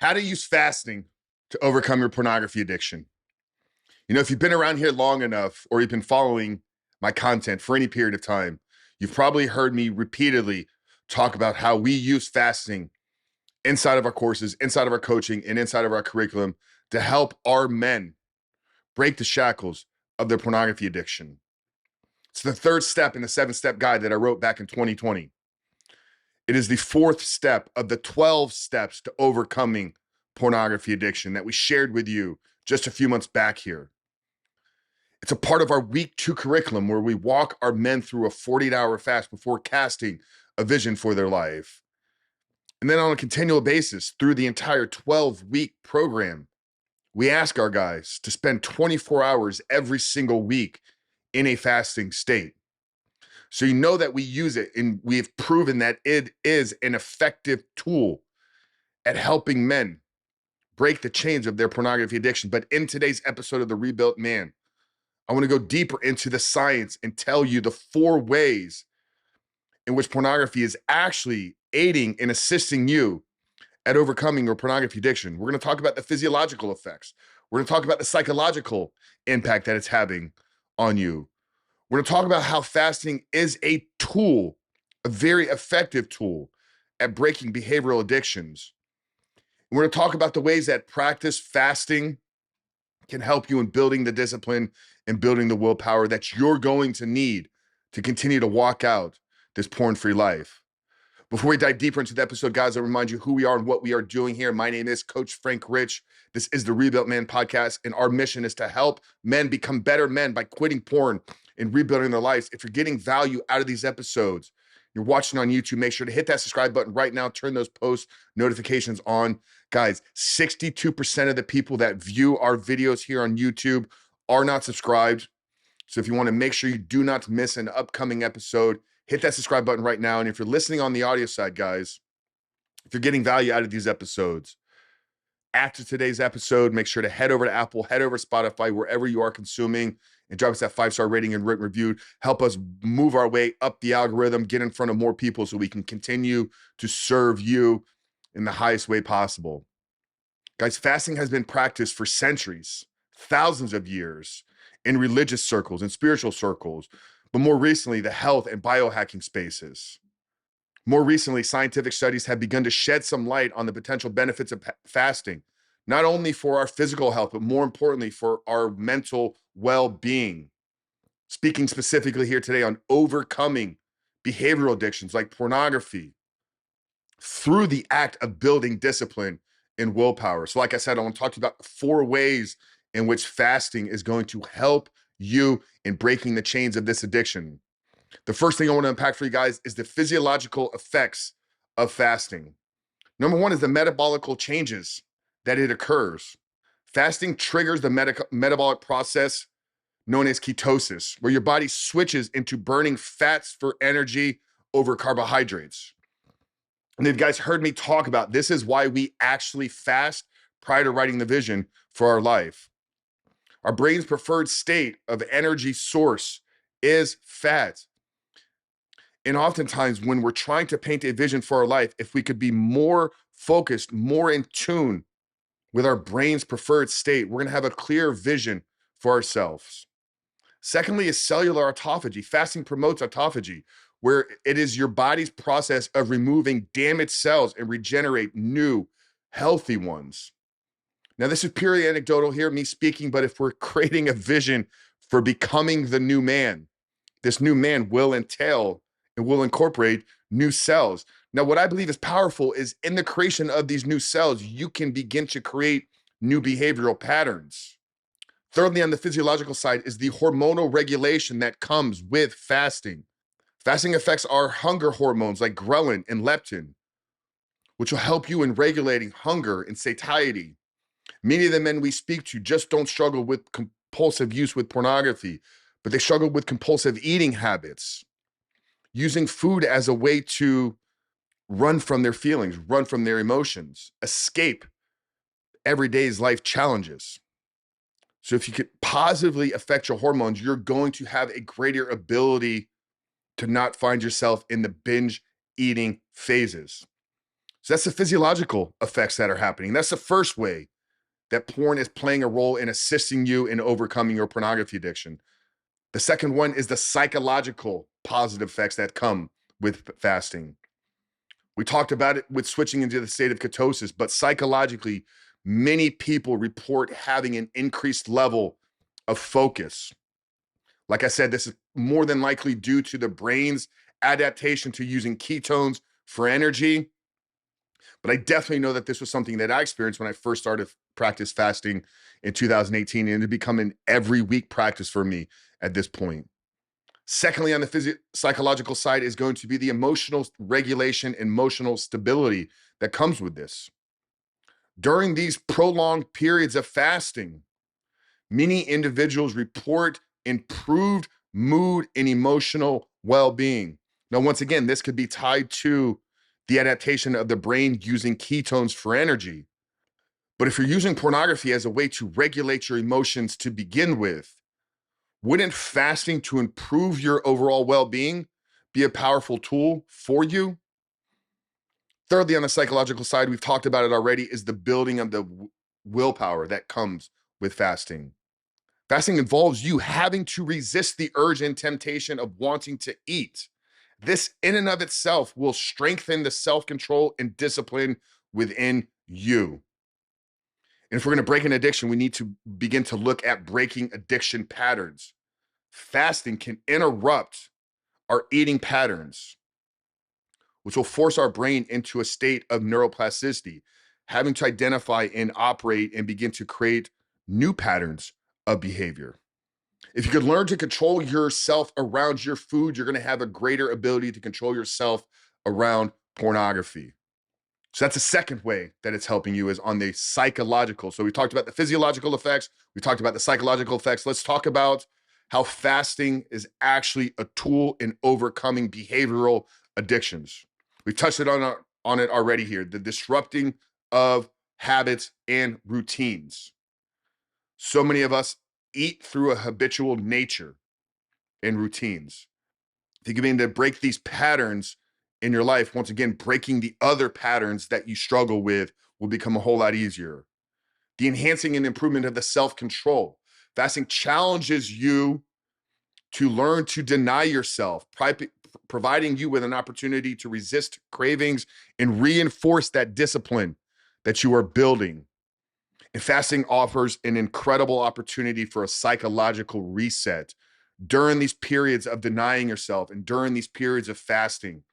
How to use fasting to overcome your pornography addiction. You know, if you've been around here long enough or you've been following my content for any period of time, you've probably heard me repeatedly talk about how we use fasting inside of our courses, inside of our coaching, and inside of our curriculum to help our men break the shackles of their pornography addiction. It's the third step in the 7-step guide that I wrote back in 2020. It is the fourth step of the 12 steps to overcoming pornography addiction that we shared with you just a few months back here. It's a part of our week 2 curriculum where we walk our men through a 48-hour fast before casting a vision for their life. And then on a continual basis through the entire 12-week program, we ask our guys to spend 24 hours every single week in a fasting state. So you know that we use it, and we've proven that it is an effective tool at helping men break the chains of their pornography addiction. But in today's episode of The Rebuilt Man, I want to go deeper into the science and tell you the 4 ways in which pornography is actually aiding and assisting you at overcoming your pornography addiction. We're going to talk about the physiological effects. We're going to talk about the psychological impact that it's having on you. We're going to talk about how fasting is a tool, a very effective tool at breaking behavioral addictions. And we're going to talk about the ways that practice fasting can help you in building the discipline and building the willpower that you're going to need to continue to walk out this porn-free life. Before we dive deeper into the episode, guys, I'll remind you who we are and what we are doing here. My name is Coach Frank Rich. This is the Rebuilt Man podcast, and our mission is to help men become better men by quitting porn and rebuilding their lives. If you're getting value out of these episodes, you're watching on YouTube, make sure to hit that subscribe button right now. Turn those post notifications on. Guys, 62% of the people that view our videos here on YouTube are not subscribed. So if you want to make sure you do not miss an upcoming episode, hit that subscribe button right now. And if you're listening on the audio side, guys, if you're getting value out of these episodes, after today's episode, make sure to head over to Apple, head over to Spotify, wherever you are consuming, and drop us that 5-star rating and written review. Help us move our way up the algorithm, get in front of more people so we can continue to serve you in the highest way possible. Guys, fasting has been practiced for centuries, thousands of years in religious circles and spiritual circles, but more recently, the health and biohacking spaces. More recently, scientific studies have begun to shed some light on the potential benefits of fasting, not only for our physical health, but more importantly, for our mental well-being. Speaking specifically here today on overcoming behavioral addictions like pornography through the act of building discipline and willpower. So like I said, I want to talk to you about 4 ways in which fasting is going to help you in breaking the chains of this addiction. The first thing I want to unpack for you guys is the physiological effects of fasting. Number 1 is the metabolical changes that it occurs. Fasting triggers the metabolic process known as ketosis, where your body switches into burning fats for energy over carbohydrates. And if you guys heard me talk about this is why we actually fast prior to writing the vision for our life. Our brain's preferred state of energy source is fat. And oftentimes when we're trying to paint a vision for our life, if we could be more focused, more in tune with our brain's preferred state, we're going to have a clear vision for ourselves. Secondly is cellular autophagy. Fasting promotes autophagy, where it is your body's process of removing damaged cells and regenerate new, healthy ones. Now, this is purely anecdotal here, me speaking, but if we're creating a vision for becoming the new man, this new man will entail and will incorporate new cells. Now, what I believe is powerful is in the creation of these new cells, you can begin to create new behavioral patterns. Thirdly, on the physiological side is the hormonal regulation that comes with fasting. Fasting affects our hunger hormones like ghrelin and leptin, which will help you in regulating hunger and satiety. Many of the men we speak to just don't struggle with compulsive use with pornography, but they struggle with compulsive eating habits, using food as a way to run from their feelings, run from their emotions, escape everyday's life challenges. So if you could positively affect your hormones, you're going to have a greater ability to not find yourself in the binge eating phases. So that's the physiological effects that are happening. That's the first way that porn is playing a role in assisting you in overcoming your pornography addiction. The second one is the psychological positive effects that come with fasting. We talked about it with switching into the state of ketosis, but psychologically, many people report having an increased level of focus. Like I said, this is more than likely due to the brain's adaptation to using ketones for energy. But I definitely know that this was something that I experienced when I first started practice fasting in 2018, and it become an every week practice for me at this point. Secondly, on the psychological side is going to be the emotional regulation, emotional stability that comes with this. During these prolonged periods of fasting, many individuals report improved mood and emotional well-being. Now, once again, this could be tied to the adaptation of the brain using ketones for energy. But if you're using pornography as a way to regulate your emotions to begin with, wouldn't fasting to improve your overall well-being be a powerful tool for you? Thirdly, on the psychological side, we've talked about it already, is the building of the willpower that comes with fasting. Fasting involves you having to resist the urge and temptation of wanting to eat. This in and of itself will strengthen the self-control and discipline within you. And if we're going to break an addiction, we need to begin to look at breaking addiction patterns. Fasting can interrupt our eating patterns, which will force our brain into a state of neuroplasticity, having to identify and operate and begin to create new patterns of behavior. If you could learn to control yourself around your food, you're going to have a greater ability to control yourself around pornography. So that's the second way that it's helping you, is on the psychological. So we talked about the physiological effects. We talked about the psychological effects. Let's talk about how fasting is actually a tool in overcoming behavioral addictions. We've touched on it already here, the disrupting of habits and routines. So many of us eat through a habitual nature and routines. If you can begin to break these patterns in your life, once again, breaking the other patterns that you struggle with will become a whole lot easier. The enhancing and improvement of the self-control. Fasting challenges you to learn to deny yourself, providing you with an opportunity to resist cravings and reinforce that discipline that you are building. And fasting offers an incredible opportunity for a psychological reset. During these periods of denying yourself and during these periods of fasting,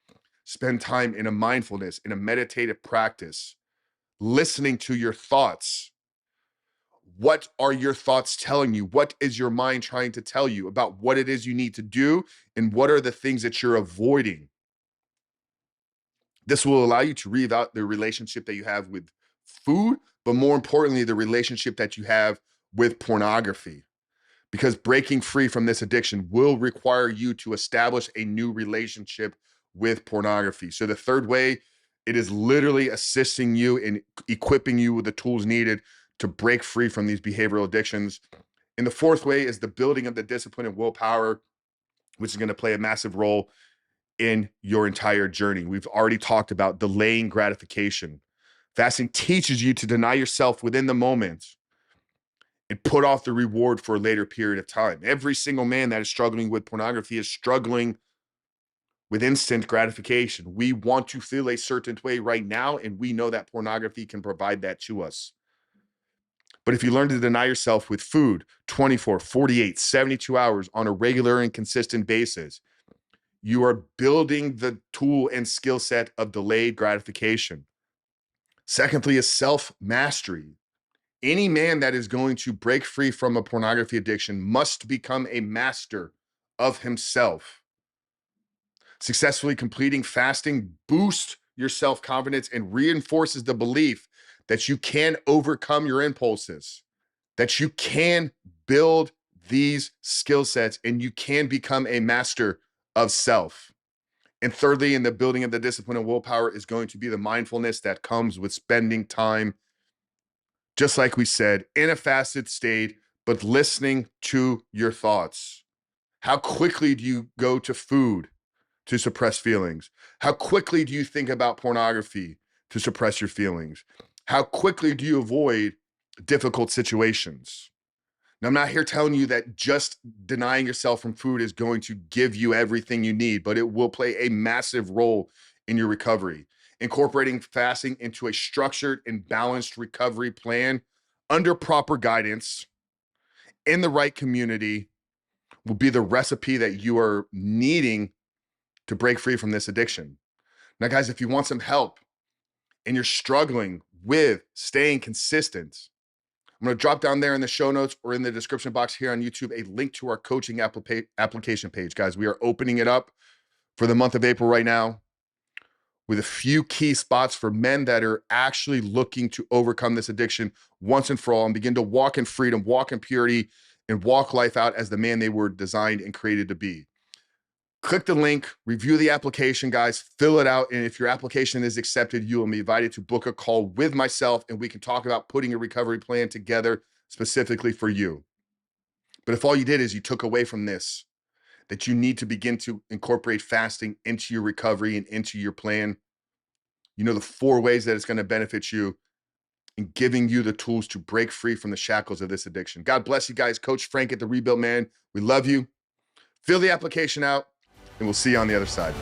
spend time in a mindfulness, in a meditative practice, listening to your thoughts. What are your thoughts telling you? What is your mind trying to tell you about what it is you need to do? And what are the things that you're avoiding? This will allow you to reevaluate the relationship that you have with food, but more importantly, the relationship that you have with pornography. Because breaking free from this addiction will require you to establish a new relationship with pornography. So the third way, it is literally assisting you in equipping you with the tools needed to break free from these behavioral addictions. And the fourth way is the building of the discipline and willpower, which is going to play a massive role in your entire journey. We've already talked about delaying gratification. Fasting teaches you to deny yourself within the moment and put off the reward for a later period of time. Every single man that is struggling with pornography is struggling with instant gratification. We want to feel a certain way right now, and we know that pornography can provide that to us. But if you learn to deny yourself with food 24, 48, 72 hours on a regular and consistent basis, you are building the tool and skill set of delayed gratification. Secondly, is self-mastery. Any man that is going to break free from a pornography addiction must become a master of himself. Successfully completing fasting boosts your self-confidence and reinforces the belief that you can overcome your impulses, that you can build these skill sets and you can become a master of self. And thirdly, in the building of the discipline and willpower is going to be the mindfulness that comes with spending time, just like we said, in a fasted state, but listening to your thoughts. How quickly do you go to food to suppress feelings? How quickly do you think about pornography to suppress your feelings? How quickly do you avoid difficult situations? Now, I'm not here telling you that just denying yourself from food is going to give you everything you need, but it will play a massive role in your recovery. Incorporating fasting into a structured and balanced recovery plan under proper guidance in the right community will be the recipe that you are needing to break free from this addiction. Now, guys, if you want some help and you're struggling with staying consistent, I'm going to drop down there in the show notes or in the description box here on YouTube a link to our coaching application page. Guys, we are opening it up for the month of April right now with a few key spots for men that are actually looking to overcome this addiction once and for all and begin to walk in freedom, walk in purity, and walk life out as the man they were designed and created to be. Click the link, review the application, guys, fill it out. And if your application is accepted, you will be invited to book a call with myself and we can talk about putting a recovery plan together specifically for you. But if all you did is you took away from this, that you need to begin to incorporate fasting into your recovery and into your plan, you know the 4 ways that it's going to benefit you in giving you the tools to break free from the shackles of this addiction. God bless you guys. Coach Frank at The Rebuilt Man. We love you. Fill the application out. And we'll see you on the other side.